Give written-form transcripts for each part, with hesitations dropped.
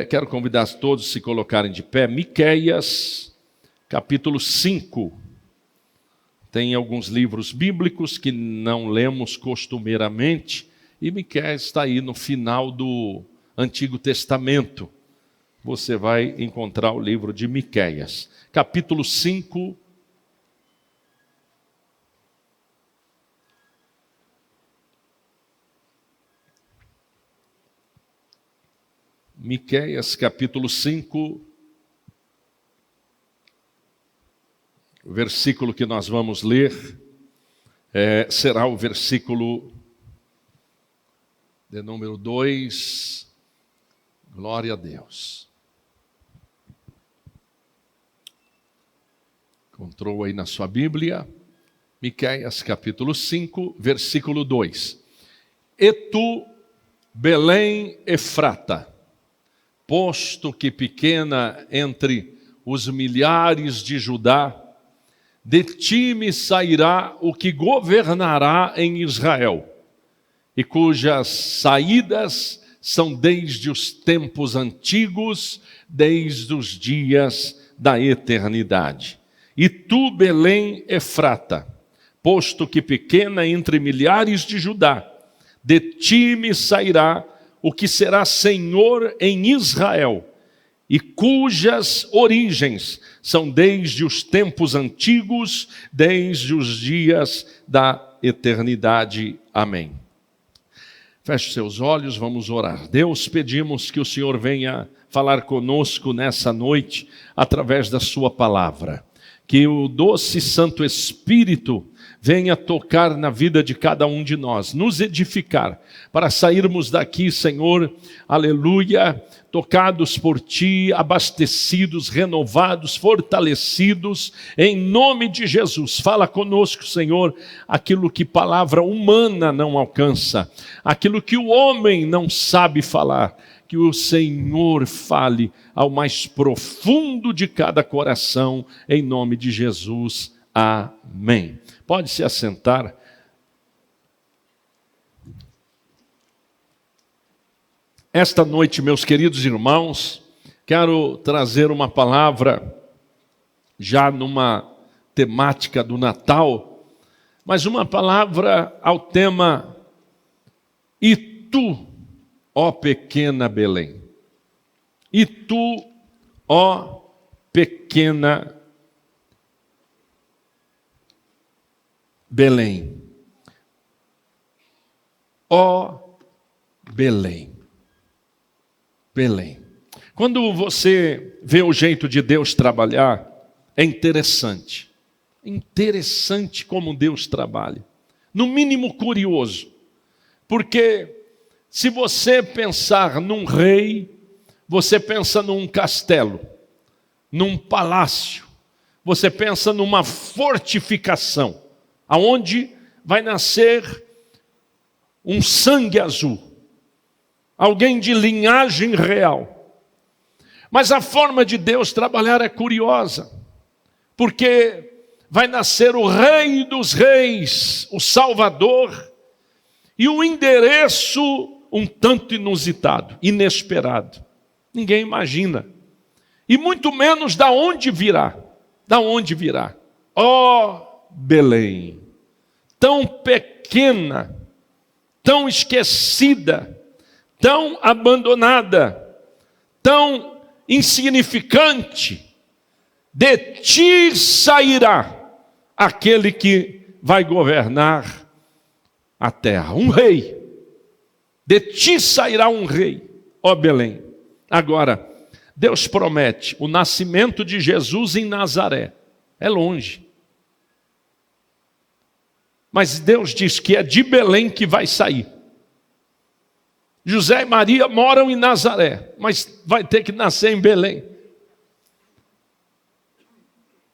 Quero convidar todos a se colocarem de pé. Miqueias, capítulo 5. Tem alguns livros bíblicos que não lemos costumeiramente, e Miqueias está aí no final do Antigo Testamento. Você vai encontrar o livro de Miqueias, capítulo 5. Miqueias, capítulo 5, o versículo que nós vamos ler será o versículo de número 2. Glória a Deus. Encontrou aí na sua Bíblia, Miqueias, capítulo 5, versículo 2. E tu, Belém Efrata, posto que pequena entre os milhares de Judá, de ti me sairá o que governará em Israel, e cujas saídas são desde os tempos antigos, desde os dias da eternidade. E tu, Belém Efrata, posto que pequena entre milhares de Judá, de ti me sairá o que será Senhor em Israel, e cujas origens são desde os tempos antigos, desde os dias da eternidade. Amém. Feche seus olhos, vamos orar. Deus, pedimos que o Senhor venha falar conosco nessa noite, através da sua palavra. Que o doce Santo Espírito venha tocar na vida de cada um de nós, nos edificar, para sairmos daqui, Senhor, aleluia, tocados por Ti, abastecidos, renovados, fortalecidos, em nome de Jesus. Fala conosco, Senhor, aquilo que palavra humana não alcança, aquilo que o homem não sabe falar, que o Senhor fale ao mais profundo de cada coração, em nome de Jesus. Amém. Pode se assentar. Esta noite, meus queridos irmãos, quero trazer uma palavra já numa temática do Natal, mas uma palavra ao tema "E tu, ó pequena Belém, e tu, ó pequena Belém, ó Belém, Belém". Quando você vê o jeito de Deus trabalhar, é interessante. Interessante como Deus trabalha. No mínimo curioso. Porque se você pensar num rei, você pensa num castelo, num palácio, você pensa numa fortificação, aonde vai nascer um sangue azul, alguém de linhagem real. Mas a forma de Deus trabalhar é curiosa, porque vai nascer o Rei dos Reis, o Salvador, e o endereço um tanto inusitado, inesperado. Ninguém imagina. E muito menos da onde virá. Da onde virá. Ó Belém, tão pequena, tão esquecida, tão abandonada, tão insignificante, de ti sairá aquele que vai governar a terra, um rei. De ti sairá um rei, ó Belém. Agora, Deus promete o nascimento de Jesus em Nazaré. É longe. Mas Deus diz que é de Belém que vai sair. José e Maria moram em Nazaré, mas vai ter que nascer em Belém.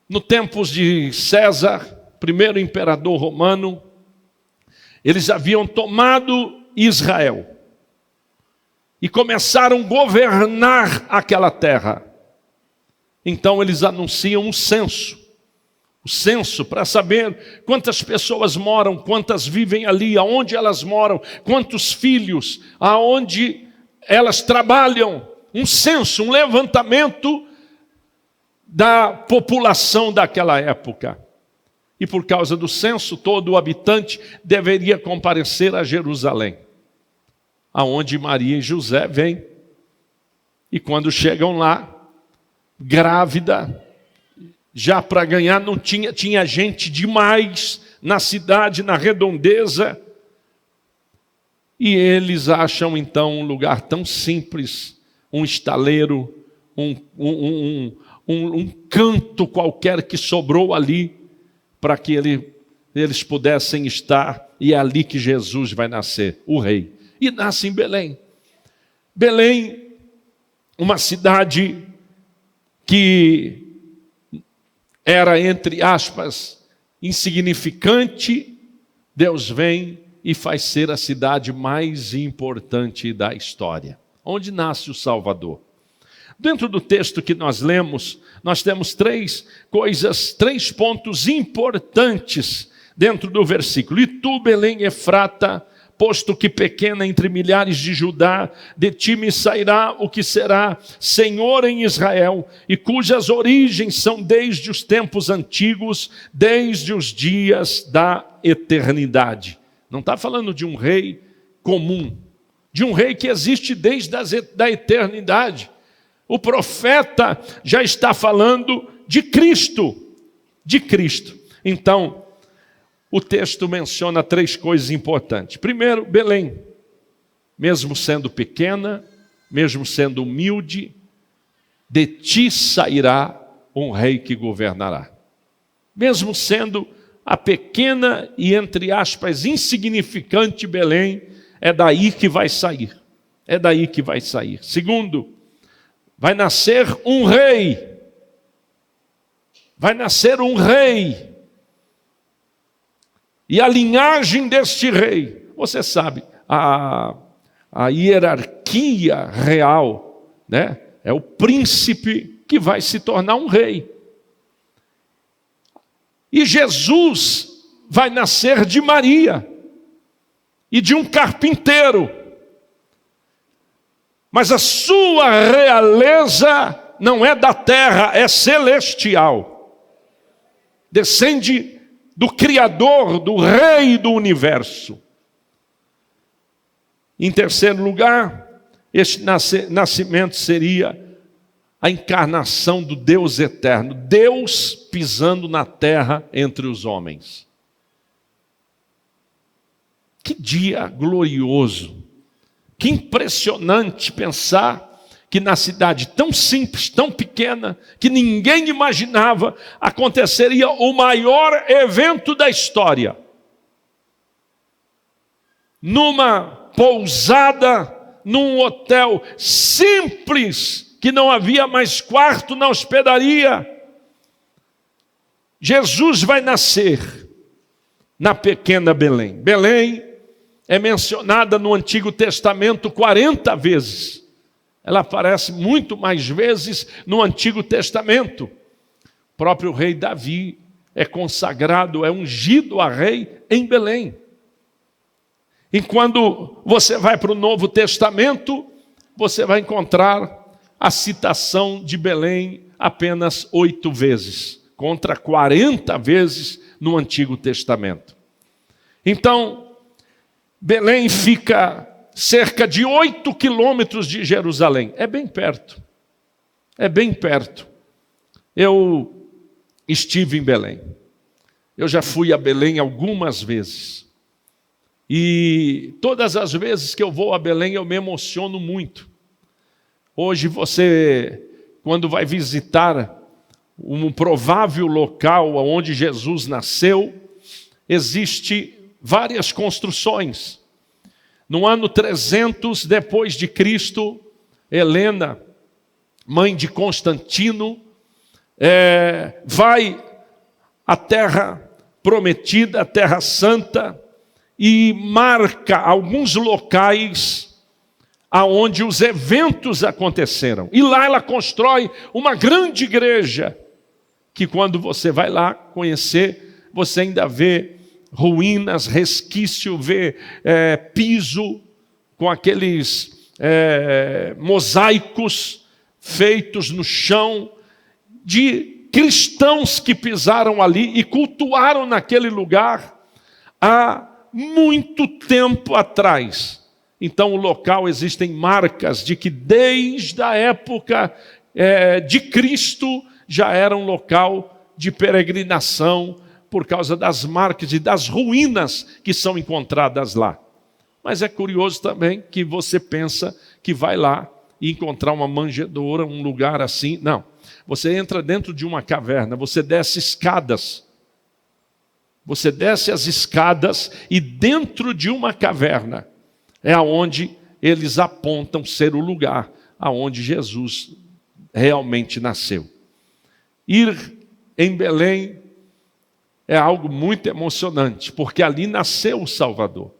No tempos de César, primeiro imperador romano, eles haviam tomado Israel e começaram a governar aquela terra. Então eles anunciam um censo. O censo para saber quantas pessoas moram, quantas vivem ali, aonde elas moram, quantos filhos, aonde elas trabalham. um censo, um levantamento da população daquela época. E por causa do censo, todo habitante deveria comparecer a Jerusalém, aonde Maria e José vêm. E quando chegam lá, grávida, já para ganhar, não tinha gente demais na cidade, na redondeza. E eles acham então um lugar tão simples, um estaleiro, um canto qualquer que sobrou ali, para que eles pudessem estar, e é ali que Jesus vai nascer, o rei. E nasce em Belém. Belém, uma cidade que era, entre aspas, insignificante, Deus vem e faz ser a cidade mais importante da história, onde nasce o Salvador. Dentro do texto que nós lemos, nós temos três pontos importantes dentro do versículo. E tu, Belém Efrata, posto que pequena entre milhares de Judá, de ti me sairá o que será Senhor em Israel, e cujas origens são desde os tempos antigos, desde os dias da eternidade. Não está falando de um rei comum, de um rei que existe desde a eternidade. O profeta já está falando de Cristo, de Cristo. Então, o texto menciona três coisas importantes. Primeiro, Belém, mesmo sendo pequena, mesmo sendo humilde, de ti sairá um rei que governará. Mesmo sendo a pequena e, entre aspas, insignificante Belém, é daí que vai sair. É daí que vai sair. Segundo, vai nascer um rei. Vai nascer um rei. E a linhagem deste rei, você sabe, a hierarquia real, né? É o príncipe que vai se tornar um rei. E Jesus vai nascer de Maria e de um carpinteiro. Mas a sua realeza não é da terra, é celestial. Descende do Criador, do Rei do Universo. Em terceiro lugar, este nascimento seria a encarnação do Deus eterno, Deus pisando na terra entre os homens. Que dia glorioso, que impressionante pensar que na cidade tão simples, tão pequena, que ninguém imaginava, aconteceria o maior evento da história. Numa pousada, num hotel simples, que não havia mais quarto na hospedaria, Jesus vai nascer na pequena Belém. Belém é mencionada no Antigo Testamento 40 vezes. Ela aparece muito mais vezes no Antigo Testamento. O próprio rei Davi é consagrado, é ungido a rei em Belém. E quando você vai para o Novo Testamento, você vai encontrar a citação de Belém apenas 8 vezes, contra 40 vezes no Antigo Testamento. Então, Belém fica cerca de 8 quilômetros de Jerusalém. É bem perto. É bem perto. Eu estive em Belém. Eu já fui a Belém algumas vezes. E todas as vezes que eu vou a Belém, eu me emociono muito. Hoje você, quando vai visitar um provável local onde Jesus nasceu, existe várias construções. No ano 300 depois de Cristo, Helena, mãe de Constantino, vai à terra prometida, a terra santa, e marca alguns locais aonde os eventos aconteceram. E lá ela constrói uma grande igreja, que quando você vai lá conhecer, você ainda vê ruínas, resquício, vê piso com aqueles mosaicos feitos no chão, de cristãos que pisaram ali e cultuaram naquele lugar há muito tempo atrás. Então, o local, existem marcas de que desde a época de Cristo já era um local de peregrinação por causa das marcas e das ruínas que são encontradas lá. Mas é curioso também que você pensa que vai lá e encontrar uma manjedoura, um lugar assim. Não, você entra dentro de uma caverna, você desce escadas. Você desce as escadas e dentro de uma caverna é aonde eles apontam ser o lugar aonde Jesus realmente nasceu. Ir em Belém é algo muito emocionante, porque ali nasceu o Salvador.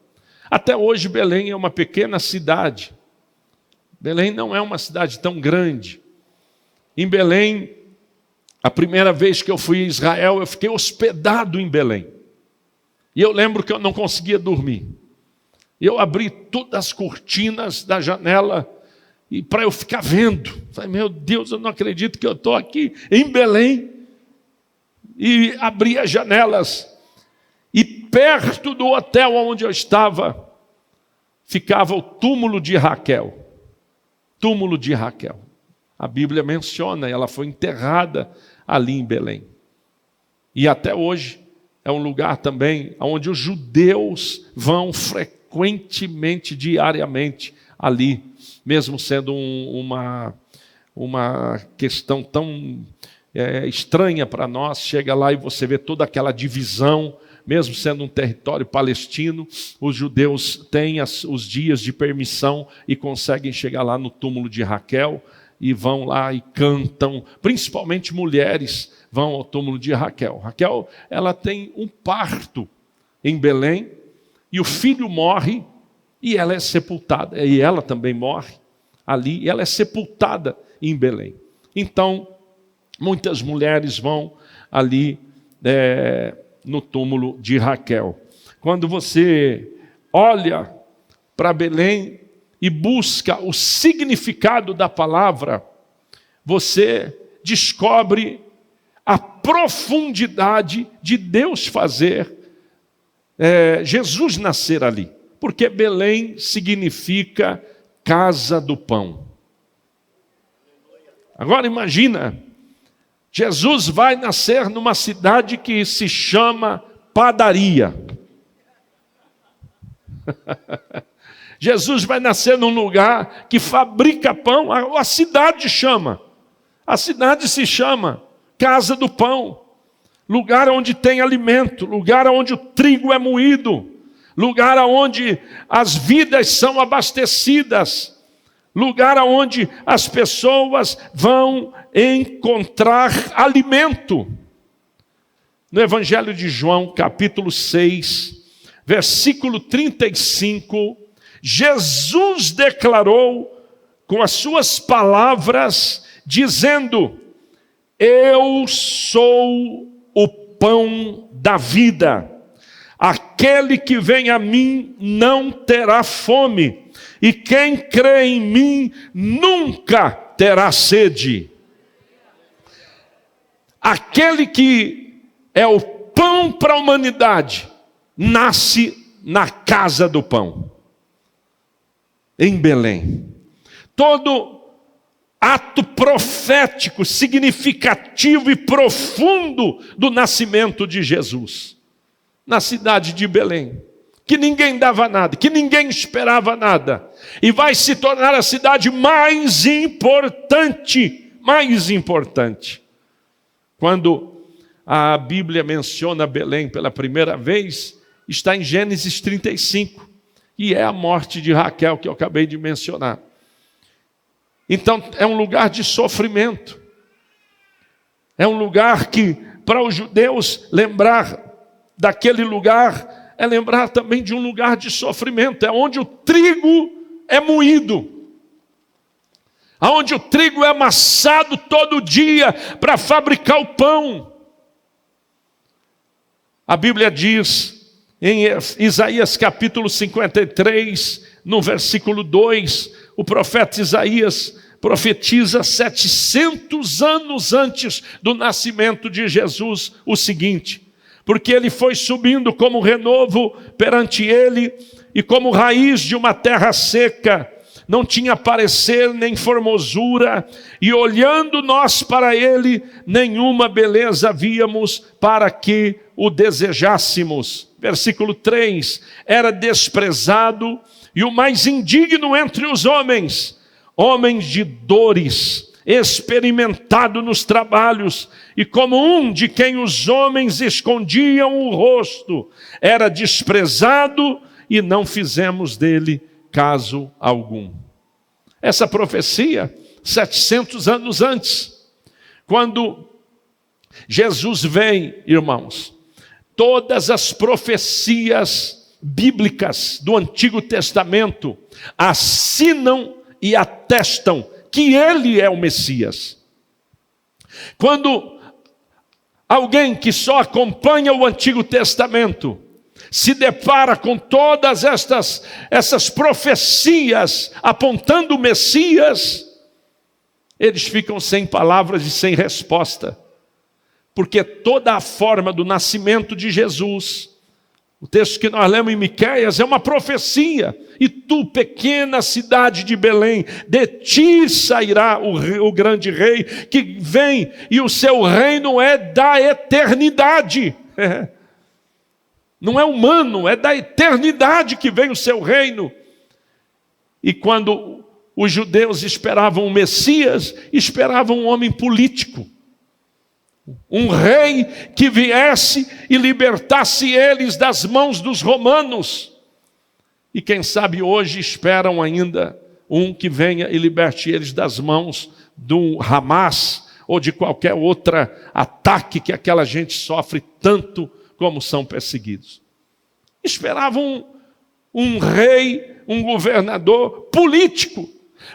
Até hoje Belém é uma pequena cidade. Belém não é uma cidade tão grande. Em Belém, a primeira vez que eu fui a Israel, eu fiquei hospedado em Belém. E eu lembro que eu não conseguia dormir. Eu abri todas as cortinas da janela e para eu ficar vendo. Falei, meu Deus, eu não acredito que eu estou aqui em Belém. E abri as janelas. E perto do hotel onde eu estava, ficava o túmulo de Raquel. Túmulo de Raquel. A Bíblia menciona, ela foi enterrada ali em Belém. E até hoje é um lugar também onde os judeus vão frequentemente, diariamente, ali, mesmo sendo uma questão tão estranha para nós. Chega lá e você vê toda aquela divisão, mesmo sendo um território palestino, os judeus têm os dias de permissão e conseguem chegar lá no túmulo de Raquel e vão lá e cantam, principalmente mulheres vão ao túmulo de Raquel. Raquel, ela tem um parto em Belém e o filho morre e ela é sepultada. E ela também morre ali e ela é sepultada em Belém. Então, muitas mulheres vão ali no túmulo de Raquel. Quando você olha para Belém e busca o significado da palavra, você descobre a profundidade de Deus fazer Jesus nascer ali. Porque Belém significa casa do pão. Agora imagina, Jesus vai nascer numa cidade que se chama Padaria. Jesus vai nascer num lugar que fabrica pão, a cidade chama. A cidade se chama Casa do Pão. Lugar onde tem alimento, lugar onde o trigo é moído, lugar onde as vidas são abastecidas, lugar onde as pessoas vão encontrar alimento. No Evangelho de João, capítulo 6, versículo 35, Jesus declarou com as suas palavras, dizendo: eu sou o pão da vida. Aquele que vem a mim não terá fome, e quem crê em mim nunca terá sede. Aquele que é o pão para a humanidade, nasce na casa do pão, em Belém. Todo ato profético, significativo e profundo do nascimento de Jesus, na cidade de Belém, que ninguém dava nada, que ninguém esperava nada, e vai se tornar a cidade mais importante. Quando a Bíblia menciona Belém pela primeira vez, está em Gênesis 35, e é a morte de Raquel que eu acabei de mencionar. Então é um lugar de sofrimento, é um lugar que, para os judeus, lembrar daquele lugar é lembrar também de um lugar de sofrimento, é onde o trigo é moído, onde o trigo é amassado todo dia para fabricar o pão. A Bíblia diz em Isaías capítulo 53, no versículo 2, o profeta Isaías profetiza 700 anos antes do nascimento de Jesus o seguinte: porque ele foi subindo como renovo perante ele, e como raiz de uma terra seca, não tinha parecer nem formosura, e olhando nós para ele, nenhuma beleza víamos para que o desejássemos. Versículo 3, era desprezado e o mais indigno entre os homens, homens de dores, experimentado nos trabalhos, e como um de quem os homens escondiam o rosto, era desprezado e não fizemos dele caso algum. Essa profecia, 700 anos antes, quando Jesus vem, irmãos, todas as profecias bíblicas do Antigo Testamento assinam e atestam que ele é o Messias. Quando alguém que só acompanha o Antigo Testamento se depara com todas essas profecias apontando o Messias, eles ficam sem palavras e sem resposta, porque toda a forma do nascimento de Jesus, o texto que nós lemos em Miqueias, é uma profecia. E tu, pequena cidade de Belém, de ti sairá o grande rei que vem, e o seu reino é da eternidade. Não é humano, é da eternidade que vem o seu reino. E quando os judeus esperavam o Messias, esperavam um homem político, um rei que viesse e libertasse eles das mãos dos romanos. E quem sabe hoje esperam ainda um que venha e liberte eles das mãos do Hamas ou de qualquer outro ataque que aquela gente sofre tanto como são perseguidos. Esperavam um rei, um governador político,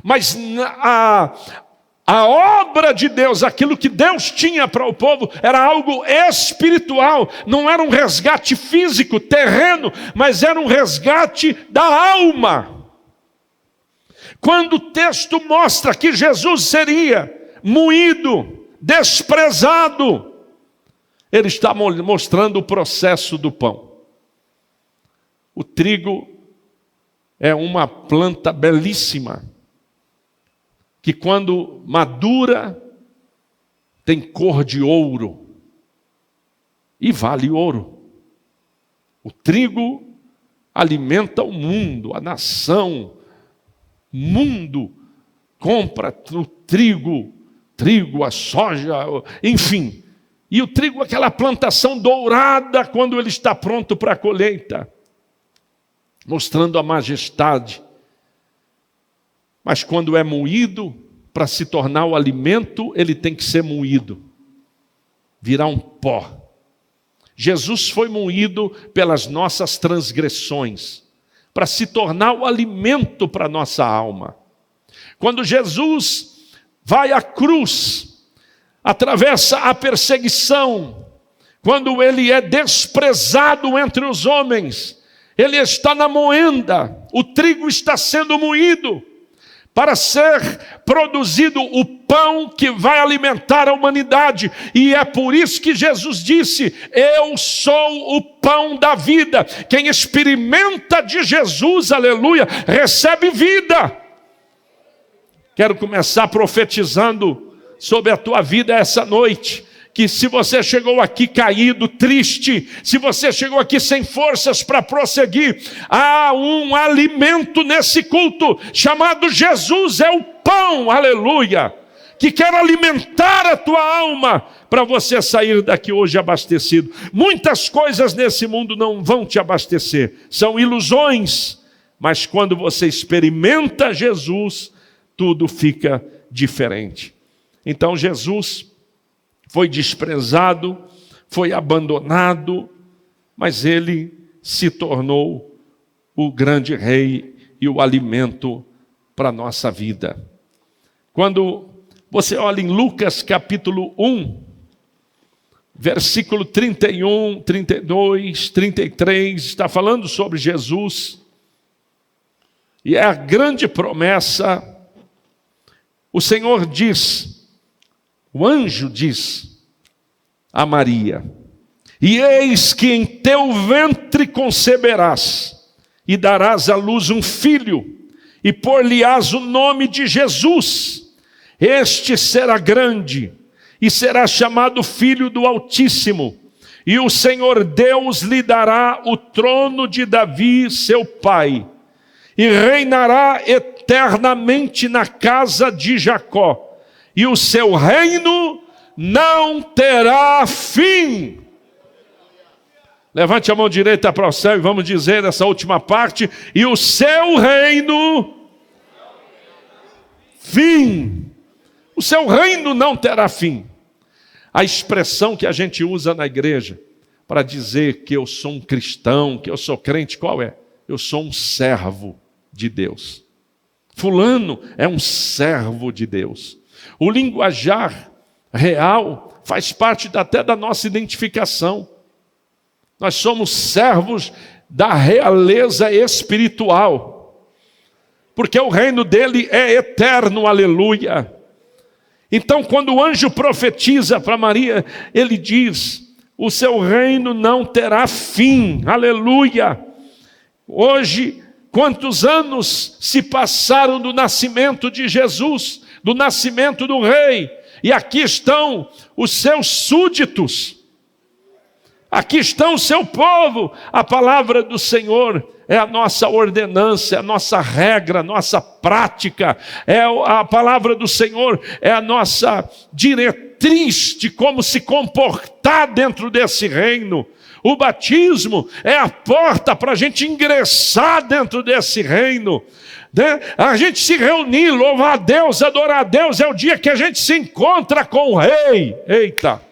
mas a obra de Deus, aquilo que Deus tinha para o povo, era algo espiritual. Não era um resgate físico, terreno, mas era um resgate da alma. Quando o texto mostra que Jesus seria moído, desprezado, ele está mostrando o processo do pão. O trigo é uma planta belíssima, que quando madura, tem cor de ouro, e vale ouro. O trigo alimenta o mundo, a nação. O mundo compra o trigo, a soja, enfim. E o trigo é aquela plantação dourada quando ele está pronto para a colheita, mostrando a majestade. Mas quando é moído, para se tornar o alimento, ele tem que ser moído, virar um pó. Jesus foi moído pelas nossas transgressões, para se tornar o alimento para a nossa alma. Quando Jesus vai à cruz, atravessa a perseguição, quando ele é desprezado entre os homens, ele está na moenda, o trigo está sendo moído, para ser produzido o pão que vai alimentar a humanidade. E é por isso que Jesus disse: eu sou o pão da vida. Quem experimenta de Jesus, aleluia, recebe vida. Quero começar profetizando sobre a tua vida essa noite, que se você chegou aqui caído, triste, se você chegou aqui sem forças para prosseguir, há um alimento nesse culto, chamado Jesus, é o pão, aleluia, que quer alimentar a tua alma, para você sair daqui hoje abastecido. Muitas coisas nesse mundo não vão te abastecer, são ilusões, mas quando você experimenta Jesus, tudo fica diferente. Então Jesus foi desprezado, foi abandonado, mas ele se tornou o grande rei e o alimento para a nossa vida. Quando você olha em Lucas capítulo 1, versículo 31, 32, 33, está falando sobre Jesus. e é a grande promessa. O Senhor diz, o anjo diz a Maria: e eis que em teu ventre conceberás, e darás à luz um filho, e por-lhe-ás o nome de Jesus. Este será grande, e será chamado Filho do Altíssimo, e o Senhor Deus lhe dará o trono de Davi, seu pai, e reinará eternamente na casa de Jacó, e o seu reino não terá fim. Levante a mão direita para o céu e vamos dizer essa última parte: e o seu reino, fim. O seu reino não terá fim. A expressão que a gente usa na igreja para dizer que eu sou um cristão, que eu sou crente, qual é? Eu sou um servo de Deus. Fulano é um servo de Deus. O linguajar real faz parte até da nossa identificação. Nós somos servos da realeza espiritual, porque o reino dele é eterno, aleluia. Então, quando o anjo profetiza para Maria, ele diz: o seu reino não terá fim, aleluia. Hoje, quantos anos se passaram do nascimento de Jesus, do nascimento do rei, e aqui estão os seus súditos, aqui está o seu povo. A palavra do Senhor é a nossa ordenança, é a nossa regra, a nossa prática. A palavra do Senhor é a nossa diretriz de como se comportar dentro desse reino. O batismo é a porta para a gente ingressar dentro desse reino. A gente se reunir, louvar a Deus, adorar a Deus, é o dia que a gente se encontra com o Rei. Eita!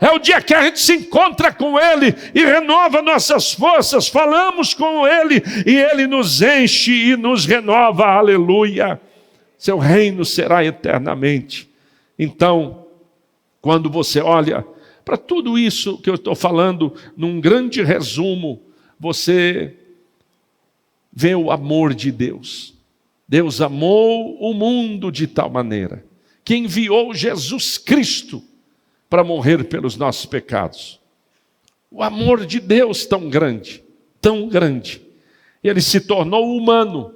É o dia que a gente se encontra com Ele e renova nossas forças, falamos com Ele e Ele nos enche e nos renova, aleluia. Seu reino será eternamente. Então, quando você olha para tudo isso que eu estou falando, num grande resumo, você vê o amor de Deus. Deus amou o mundo de tal maneira que enviou Jesus Cristo para morrer pelos nossos pecados. O amor de Deus tão grande, ele se tornou humano.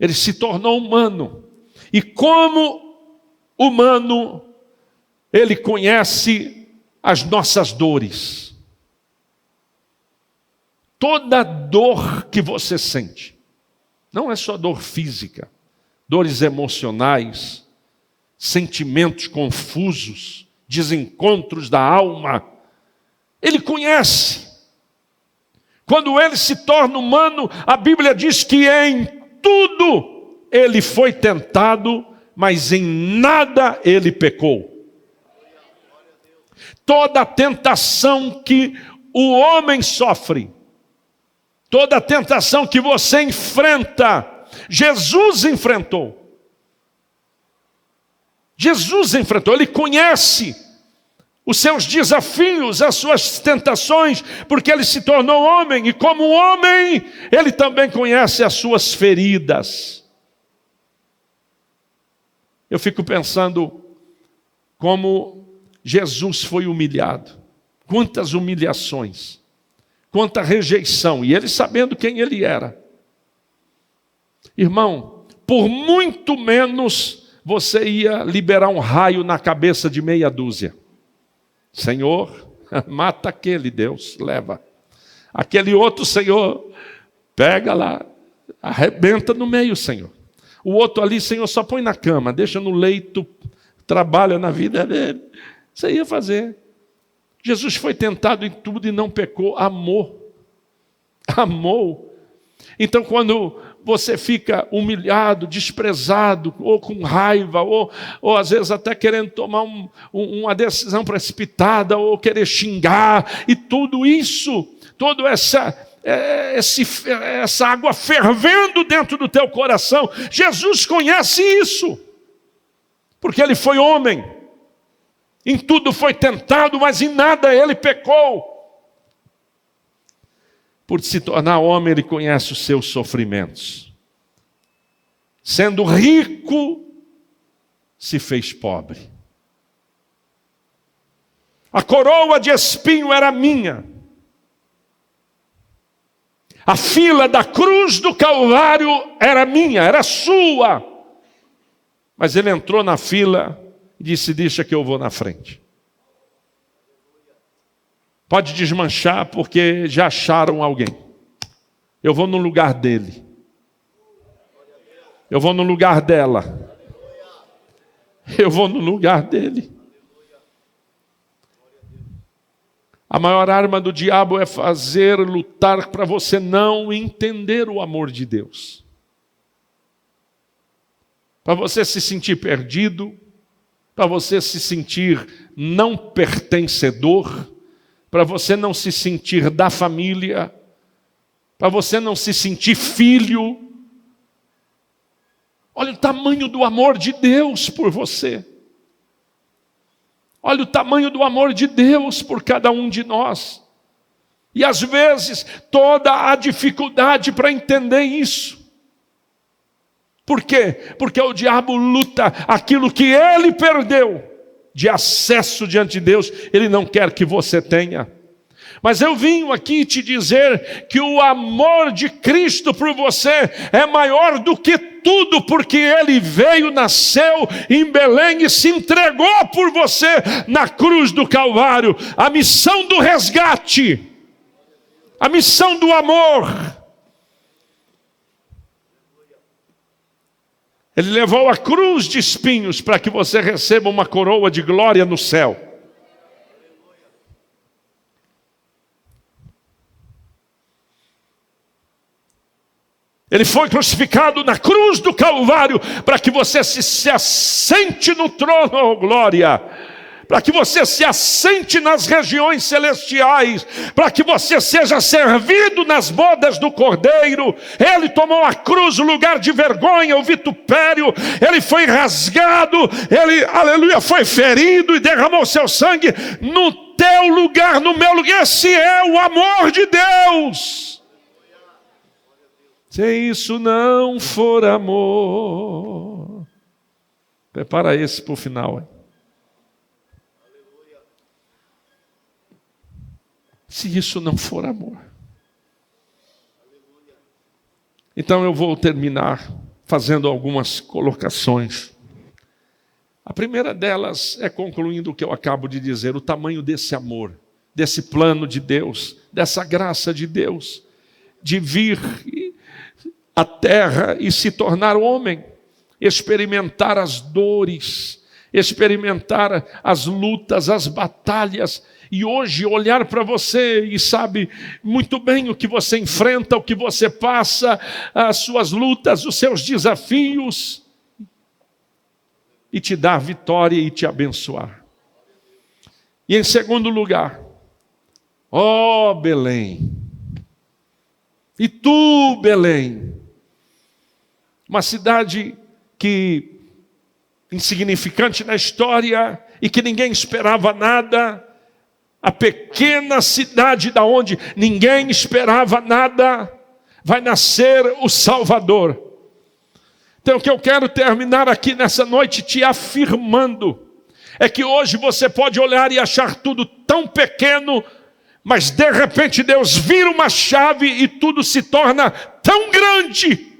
Ele se tornou humano. E como humano, ele conhece as nossas dores. Toda dor que você sente, não é só dor física, dores emocionais, sentimentos confusos, desencontros da alma, ele conhece. Quando ele se torna humano, a Bíblia diz que em tudo ele foi tentado, mas em nada ele pecou. Toda a tentação que o homem sofre, toda a tentação que você enfrenta, Jesus enfrentou. Jesus enfrentou, ele conhece os seus desafios, as suas tentações, porque ele se tornou homem, e como homem, ele também conhece as suas feridas. Eu fico pensando como Jesus foi humilhado, quantas humilhações, quanta rejeição, e ele sabendo quem ele era. Irmão, por muito menos você ia liberar um raio na cabeça de meia dúzia. Senhor, mata aquele, Deus, leva. Aquele outro, Senhor, pega lá, arrebenta no meio, Senhor. O outro ali, Senhor, só põe na cama, deixa no leito, trabalha na vida dele. Você ia fazer. Jesus foi tentado em tudo e não pecou, amou. Amou. Então, quando você fica humilhado, desprezado, ou com raiva, ou às vezes até querendo tomar uma decisão precipitada, ou querer xingar, e tudo isso, toda essa água fervendo dentro do teu coração, Jesus conhece isso, porque ele foi homem, em tudo foi tentado, mas em nada ele pecou. Por se tornar homem, ele conhece os seus sofrimentos. Sendo rico, se fez pobre. A coroa de espinho era minha. A fila da cruz do Calvário era minha, era sua. Mas ele entrou na fila e disse: deixa que eu vou na frente. Pode desmanchar porque já acharam alguém. Eu vou no lugar dele. Eu vou no lugar dela. Eu vou no lugar dele. A maior arma do diabo é fazer lutar para você não entender o amor de Deus. Para você se sentir perdido, para você se sentir não pertencedor, para você não se sentir da família, para você não se sentir filho. Olha o tamanho do amor de Deus por você. Olha o tamanho do amor de Deus por cada um de nós. E às vezes, toda a dificuldade para entender isso. Por quê? Porque o diabo luta aquilo que ele perdeu de acesso diante de Deus, ele não quer que você tenha. Mas eu vim aqui te dizer que o amor de Cristo por você é maior do que tudo, porque Ele veio, nasceu em Belém e se entregou por você na cruz do Calvário. A missão do resgate, a missão do amor. Ele levou a cruz de espinhos para que você receba uma coroa de glória no céu. Ele foi crucificado na cruz do Calvário para que você se assente no trono, oh glória, para que você se assente nas regiões celestiais, para que você seja servido nas bodas do Cordeiro. Ele tomou a cruz, o lugar de vergonha, o vitupério, ele foi rasgado, ele, aleluia, foi ferido e derramou seu sangue no teu lugar, no meu lugar. Esse é o amor de Deus. Se isso não for amor, prepara esse para o final. Hein? Se isso não for amor. Então eu vou terminar fazendo algumas colocações. A primeira delas é concluindo o que eu acabo de dizer, o tamanho desse amor, desse plano de Deus, dessa graça de Deus, de vir à terra e se tornar homem, experimentar as dores, experimentar as lutas, as batalhas, e hoje olhar para você e sabe muito bem o que você enfrenta, o que você passa, as suas lutas, os seus desafios, e te dar vitória e te abençoar. E em segundo lugar, ó Belém, e tu Belém, uma cidade que insignificante na história e que ninguém esperava nada, a pequena cidade da onde ninguém esperava nada, vai nascer o Salvador. Então o que eu quero terminar aqui nessa noite te afirmando é que hoje você pode olhar e achar tudo tão pequeno, mas de repente Deus vira uma chave e tudo se torna tão grande,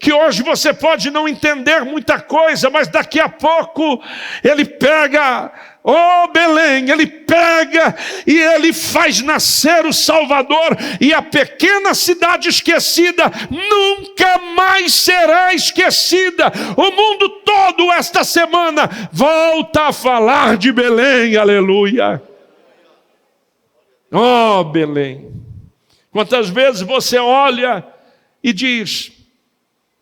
que hoje você pode não entender muita coisa, mas daqui a pouco Ele pega, oh Belém, Ele pega e Ele faz nascer o Salvador, e a pequena cidade esquecida nunca mais será esquecida. O mundo todo esta semana volta a falar de Belém, aleluia. Oh Belém, quantas vezes você olha e diz: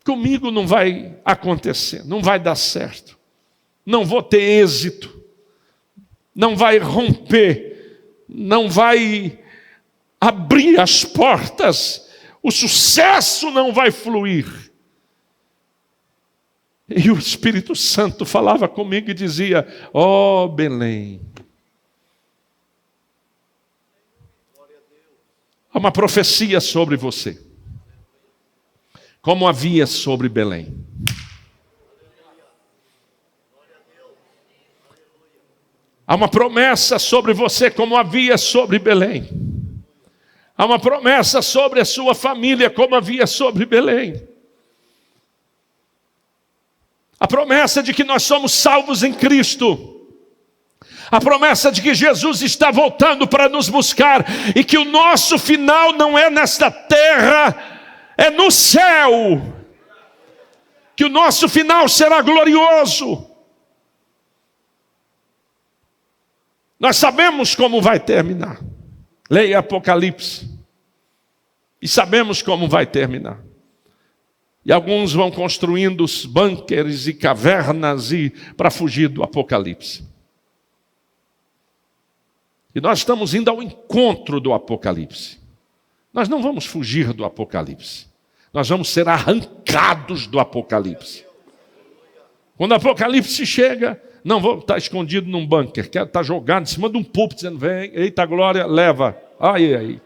comigo não vai acontecer, não vai dar certo, não vou ter êxito, não vai romper, não vai abrir as portas, o sucesso não vai fluir. E o Espírito Santo falava comigo e dizia: ó Belém, Há uma profecia sobre você, como havia sobre Belém. Há uma promessa sobre você, como havia sobre Belém. Há uma promessa sobre a sua família, como havia sobre Belém. A promessa de que nós somos salvos em Cristo. A promessa de que Jesus está voltando para nos buscar e que o nosso final não é nesta terra, é no céu. Que o nosso final será glorioso. Nós sabemos como vai terminar. Leia Apocalipse. E sabemos como vai terminar. E alguns vão construindo os bunkers e cavernas para fugir do Apocalipse. E nós estamos indo ao encontro do Apocalipse. Nós não vamos fugir do Apocalipse. Nós vamos ser arrancados do Apocalipse. Quando o Apocalipse chega, não vou estar escondido num bunker. Quero estar jogado em cima de um púlpito, dizendo, vem, eita glória, leva. Aí.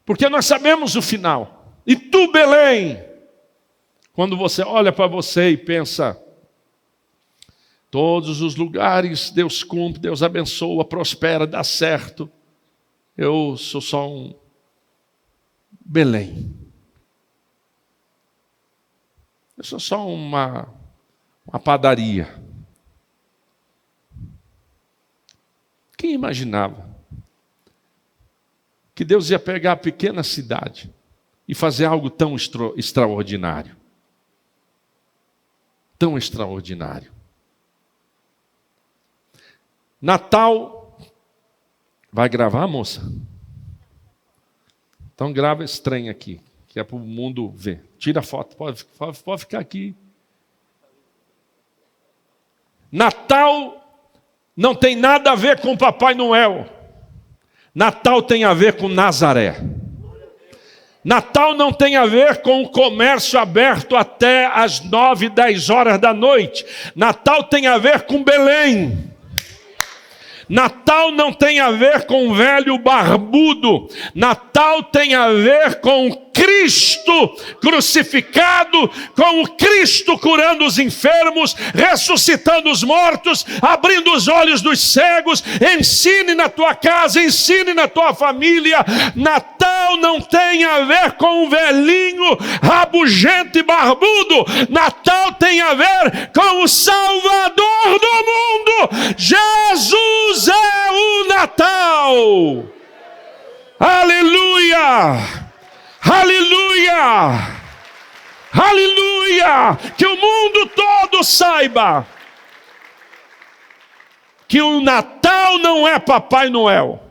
Porque nós sabemos o final. E tu, Belém, quando você olha para você e pensa, todos os lugares Deus cumpre, Deus abençoa, prospera, dá certo. Eu sou só um Belém. Eu sou só uma padaria. Quem imaginava que Deus ia pegar a pequena cidade e fazer algo tão extraordinário? Tão extraordinário. Natal, vai gravar, moça? Então grava esse trem aqui, que é para o mundo ver. Tira a foto, pode ficar aqui. Natal não tem nada a ver com Papai Noel. Natal tem a ver com Nazaré. Natal não tem a ver com o comércio aberto até as 9, 10 horas da noite. Natal tem a ver com Belém. Natal não tem a ver com o velho barbudo. Natal tem a ver com o Cristo crucificado, com o Cristo curando os enfermos, ressuscitando os mortos, abrindo os olhos dos cegos. Ensine na tua casa, ensine na tua família. Natal não tem a ver com o velhinho rabugento e barbudo. Natal tem a ver com o Salvador do mundo. Jesus é o Natal. Aleluia! Aleluia! Aleluia! Que o mundo todo saiba que o Natal não é Papai Noel.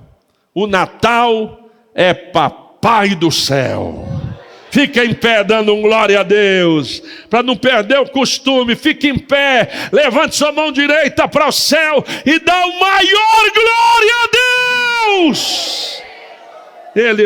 O Natal é Papai do céu. Fica em pé dando um glória a Deus. Para não perder o costume, fique em pé. Levante sua mão direita para o céu e dá o maior glória a Deus. Ele